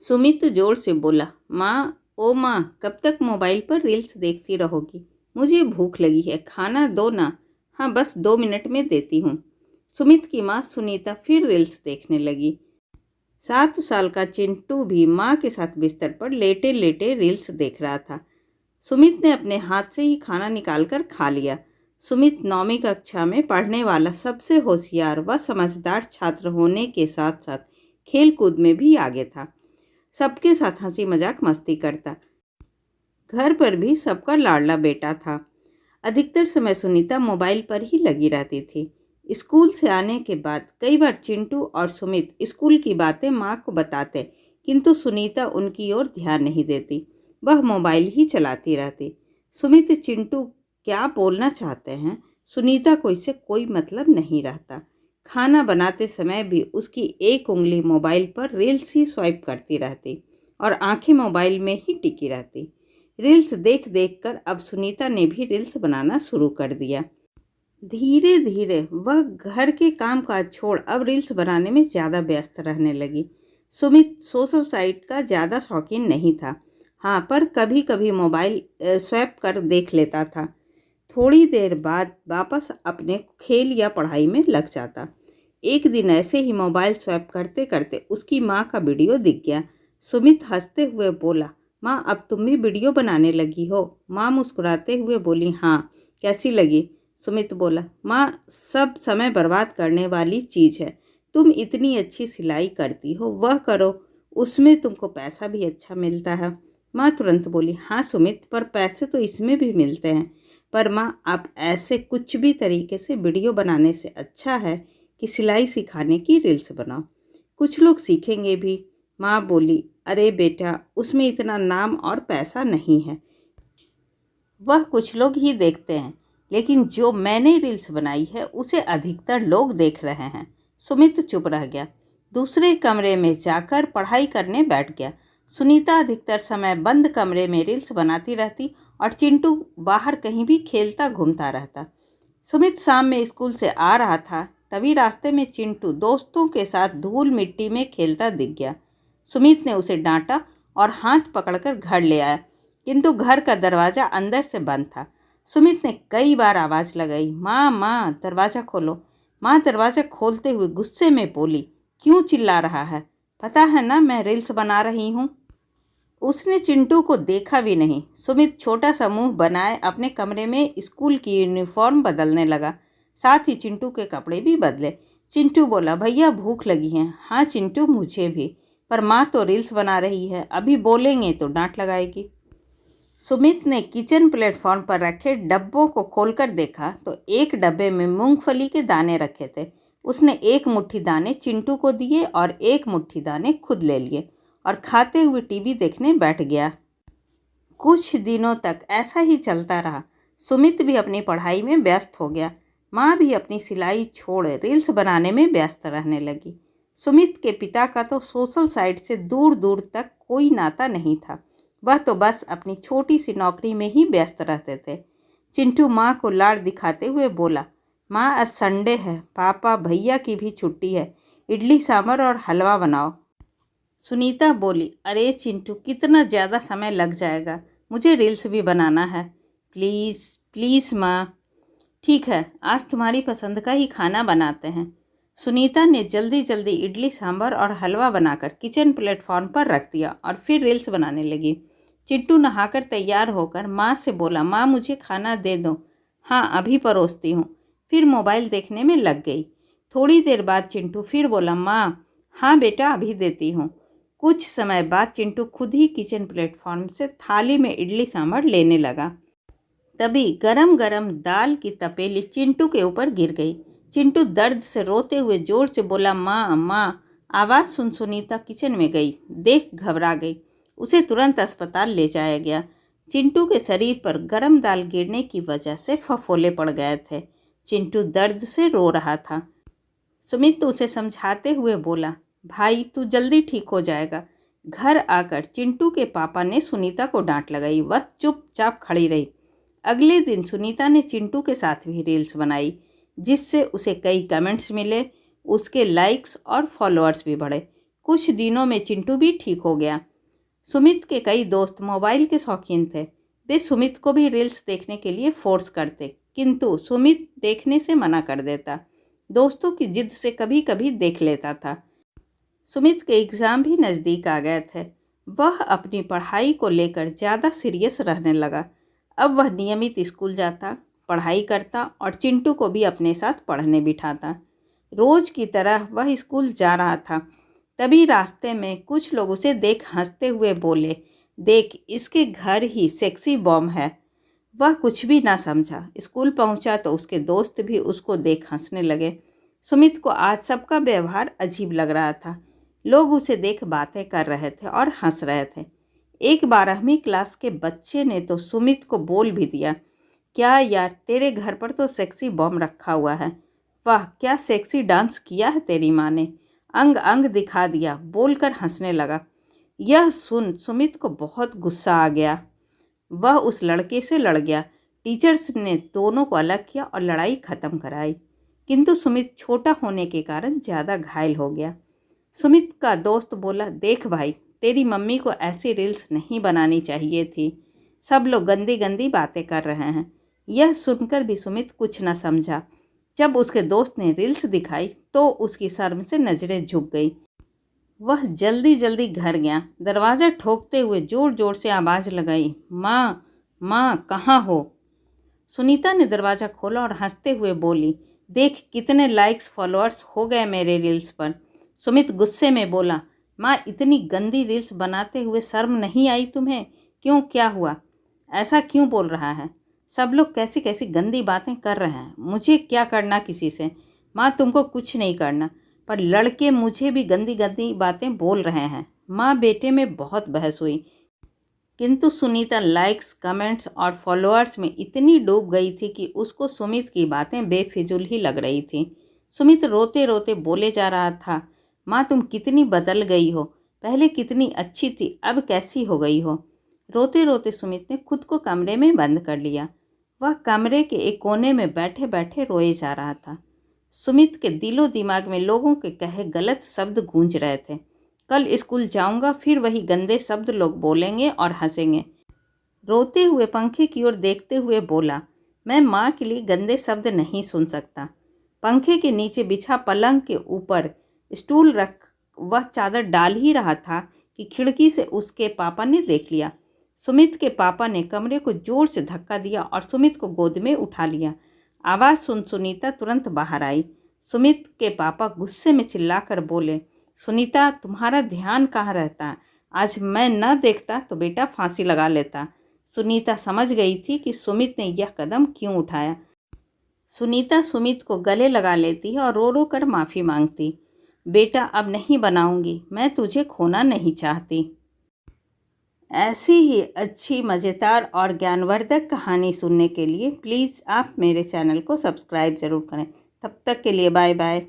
सुमित जोर से बोला, माँ, ओ माँ, कब तक मोबाइल पर रील्स देखती रहोगी? मुझे भूख लगी है, खाना दो ना। हाँ, बस 2 मिनट में देती हूँ। सुमित की माँ सुनीता फिर रील्स देखने लगी। 7 साल का चिंटू भी माँ के साथ बिस्तर पर लेटे लेटे रील्स देख रहा था। सुमित ने अपने हाथ से ही खाना निकालकर खा लिया। सुमित 9वीं कक्षा में पढ़ने वाला सबसे होशियार व समझदार छात्र होने के साथ साथ खेल कूद में भी आगे था। सबके साथ हंसी मजाक मस्ती करता। घर पर भी सबका लाडला बेटा था। अधिकतर समय सुनीता मोबाइल पर ही लगी रहती थी। स्कूल से आने के बाद कई बार चिंटू और सुमित स्कूल की बातें माँ को बताते, किंतु सुनीता उनकी ओर ध्यान नहीं देती। वह मोबाइल ही चलाती रहती। सुमित चिंटू क्या बोलना चाहते हैं, सुनीता को इससे कोई मतलब नहीं रहता। खाना बनाते समय भी उसकी एक उंगली मोबाइल पर रील्स ही स्वाइप करती रहती और आंखें मोबाइल में ही टिकी रहती। रील्स देख देख कर अब सुनीता ने भी रील्स बनाना शुरू कर दिया। धीरे धीरे वह घर के काम काज छोड़ अब रील्स बनाने में ज़्यादा व्यस्त रहने लगी। सुमित सोशल साइट का ज़्यादा शौकीन नहीं था। हाँ, पर कभी कभी मोबाइल स्वैप कर देख लेता था। थोड़ी देर बाद वापस अपने खेल या पढ़ाई में लग जाता। एक दिन ऐसे ही मोबाइल स्वैप करते करते उसकी माँ का वीडियो दिख गया। सुमित हंसते हुए बोला, माँ, अब तुम भी वीडियो बनाने लगी हो? माँ मुस्कुराते हुए बोली, हाँ, कैसी लगी? सुमित बोला, माँ, सब समय बर्बाद करने वाली चीज़ है। तुम इतनी अच्छी सिलाई करती हो, वह करो, उसमें तुमको पैसा भी अच्छा मिलता है। माँ तुरंत बोली, हाँ सुमित, पर पैसे तो इसमें भी मिलते हैं। पर माँ, आप ऐसे कुछ भी तरीके से वीडियो बनाने से अच्छा है कि सिलाई सिखाने की रील्स बनाओ, कुछ लोग सीखेंगे भी। माँ बोली, अरे बेटा, उसमें इतना नाम और पैसा नहीं है, वह कुछ लोग ही देखते हैं, लेकिन जो मैंने रील्स बनाई है उसे अधिकतर लोग देख रहे हैं। सुमित चुप रह गया। दूसरे कमरे में जाकर पढ़ाई करने बैठ गया। सुनीता अधिकतर समय बंद कमरे में रील्स बनाती रहती और चिंटू बाहर कहीं भी खेलता घूमता रहता। सुमित शाम में स्कूल से आ रहा था, तभी रास्ते में चिंटू दोस्तों के साथ धूल मिट्टी में खेलता दिख गया। सुमित ने उसे डांटा और हाथ पकड़कर घर ले आया, किंतु घर का दरवाज़ा अंदर से बंद था। सुमित ने कई बार आवाज़ लगाई, माँ, माँ, दरवाज़ा खोलो। माँ दरवाज़ा खोलते हुए गुस्से में बोली, क्यों चिल्ला रहा है? पता है ना मैं रील्स बना रही हूँ। उसने चिंटू को देखा भी नहीं। सुमित छोटा सा मुंह बनाए अपने कमरे में स्कूल की यूनिफॉर्म बदलने लगा, साथ ही चिंटू के कपड़े भी बदले। चिंटू बोला, भैया भूख लगी है। हाँ चिंटू, मुझे भी, पर माँ तो रील्स बना रही है, अभी बोलेंगे तो डांट लगाएगी। सुमित ने किचन प्लेटफॉर्म पर रखे डब्बों को खोलकर देखा तो एक डब्बे में मूंगफली के दाने रखे थे। उसने एक मुट्ठी दाने चिंटू को दिए और एक मुट्ठी दाने खुद ले लिए और खाते हुए टीवी देखने बैठ गया। कुछ दिनों तक ऐसा ही चलता रहा। सुमित भी अपनी पढ़ाई में व्यस्त हो गया। माँ भी अपनी सिलाई छोड़ रील्स बनाने में व्यस्त रहने लगी। सुमित के पिता का तो सोशल साइट से दूर दूर तक कोई नाता नहीं था। वह तो बस अपनी छोटी सी नौकरी में ही व्यस्त रहते थे। चिंटू माँ को लाड़ दिखाते हुए बोला, माँ, आज संडे है, पापा भैया की भी छुट्टी है, इडली सांभर और हलवा बनाओ। सुनीता बोली, अरे चिंटू, कितना ज़्यादा समय लग जाएगा, मुझे रील्स भी बनाना है। प्लीज़ प्लीज़ माँ। ठीक है, आज तुम्हारी पसंद का ही खाना बनाते हैं। सुनीता ने जल्दी जल्दी इडली सांभर और हलवा बनाकर किचन प्लेटफॉर्म पर रख दिया और फिर रील्स बनाने लगी। चिंटू नहाकर तैयार होकर माँ से बोला, माँ मुझे खाना दे दो। हाँ, अभी परोसती हूँ। फिर मोबाइल देखने में लग गई। थोड़ी देर बाद चिंटू फिर बोला, माँ, हाँ बेटा, अभी देती हूँ। कुछ समय बाद चिंटू खुद ही किचन प्लेटफॉर्म से थाली में इडली सांभर लेने लगा। तभी गरम गरम दाल की तपेली चिंटू के ऊपर गिर गई। चिंटू दर्द से रोते हुए जोर से बोला, माँ, माँ। आवाज़ सुन सुनीता किचन में गई, देख घबरा गई। उसे तुरंत अस्पताल ले जाया गया। चिंटू के शरीर पर गरम दाल गिरने की वजह से फफोले पड़ गए थे। चिंटू दर्द से रो रहा था। सुमित उसे समझाते हुए बोला, भाई तू जल्दी ठीक हो जाएगा। घर आकर चिंटू के पापा ने सुनीता को डांट लगाई। वह चुपचाप खड़ी रही। अगले दिन सुनीता ने चिंटू के साथ भी रील्स बनाई, जिससे उसे कई कमेंट्स मिले। उसके लाइक्स और फॉलोअर्स भी बढ़े। कुछ दिनों में चिंटू भी ठीक हो गया। सुमित के कई दोस्त मोबाइल के शौकीन थे। वे सुमित को भी रील्स देखने के लिए फोर्स करते, किंतु सुमित देखने से मना कर देता। दोस्तों की जिद से कभी कभी देख लेता था। सुमित के एग्ज़ाम भी नज़दीक आ गए थे। वह अपनी पढ़ाई को लेकर ज़्यादा सीरियस रहने लगा। अब वह नियमित स्कूल जाता, पढ़ाई करता और चिंटू को भी अपने साथ पढ़ने बिठाता। रोज़ की तरह वह स्कूल जा रहा था। तभी रास्ते में कुछ लोग उसे देख हंसते हुए बोले, देख इसके घर ही सेक्सी बॉम्ब है। वह कुछ भी ना समझा। स्कूल पहुंचा तो उसके दोस्त भी उसको देख हंसने लगे। सुमित को आज सबका व्यवहार अजीब लग रहा था। लोग उसे देख बातें कर रहे थे और हंस रहे थे। एक 12वीं क्लास के बच्चे ने तो सुमित को बोल भी दिया, क्या यार तेरे घर पर तो सेक्सी बॉम्ब रखा हुआ है। वाह क्या सेक्सी डांस किया है तेरी माँ ने, अंग अंग दिखा दिया, बोलकर हंसने लगा। यह सुन सुमित को बहुत गुस्सा आ गया। वह उस लड़के से लड़ गया। टीचर्स ने दोनों को अलग किया और लड़ाई खत्म कराई, किंतु सुमित छोटा होने के कारण ज़्यादा घायल हो गया। सुमित का दोस्त बोला, देख भाई तेरी मम्मी को ऐसी रील्स नहीं बनानी चाहिए थी। सब लोग गंदी गंदी बातें कर रहे हैं। यह सुनकर भी सुमित कुछ न समझा। जब उसके दोस्त ने रील्स दिखाई तो उसकी शर्म से नज़रें झुक गई। वह जल्दी जल्दी घर गया। दरवाज़ा ठोकते हुए ज़ोर ज़ोर से आवाज़ लगाई, माँ माँ कहाँ हो। सुनीता ने दरवाज़ा खोला और हंसते हुए बोली, देख कितने लाइक्स फॉलोअर्स हो गए मेरे रील्स पर। सुमित गुस्से में बोला, माँ इतनी गंदी रील्स बनाते हुए शर्म नहीं आई तुम्हें? क्यों, क्या हुआ? ऐसा क्यों बोल रहा है? सब लोग कैसी कैसी गंदी बातें कर रहे हैं। मुझे क्या करना किसी से? माँ तुमको कुछ नहीं करना, पर लड़के मुझे भी गंदी गंदी बातें बोल रहे हैं। माँ बेटे में बहुत बहस हुई, किंतु सुनीता लाइक्स, कमेंट्स और फॉलोअर्स में इतनी डूब गई थी कि उसको सुमित की बातें बेफिजूल ही लग रही थी। सुमित रोते रोते बोले जा रहा था, माँ तुम कितनी बदल गई हो, पहले कितनी अच्छी थी, अब कैसी हो गई हो। रोते रोते सुमित ने खुद को कमरे में बंद कर लिया। वह कमरे के एक कोने में बैठे बैठे रोए जा रहा था। सुमित के दिलो दिमाग में लोगों के कहे गलत शब्द गूंज रहे थे। कल स्कूल जाऊंगा, फिर वही गंदे शब्द लोग बोलेंगे और हंसेंगे। रोते हुए पंखे की ओर देखते हुए बोला, मैं माँ के लिए गंदे शब्द नहीं सुन सकता। पंखे के नीचे बिछा पलंग के ऊपर स्टूल रख वह चादर डाल ही रहा था कि खिड़की से उसके पापा ने देख लिया। सुमित के पापा ने कमरे को जोर से धक्का दिया और सुमित को गोद में उठा लिया। आवाज़ सुन सुनीता तुरंत बाहर आई। सुमित के पापा गुस्से में चिल्लाकर बोले, सुनीता तुम्हारा ध्यान कहाँ रहता है? आज मैं न देखता तो बेटा फांसी लगा लेता। सुनीता समझ गई थी कि सुमित ने यह कदम क्यों उठाया। सुनीता सुमित को गले लगा लेती है और रो रो कर माफ़ी मांगती, बेटा अब नहीं बनाऊंगी, मैं तुझे खोना नहीं चाहती। ऐसी ही अच्छी, मज़ेदार और ज्ञानवर्धक कहानी सुनने के लिए प्लीज़ आप मेरे चैनल को सब्सक्राइब ज़रूर करें। तब तक के लिए बाय बाय।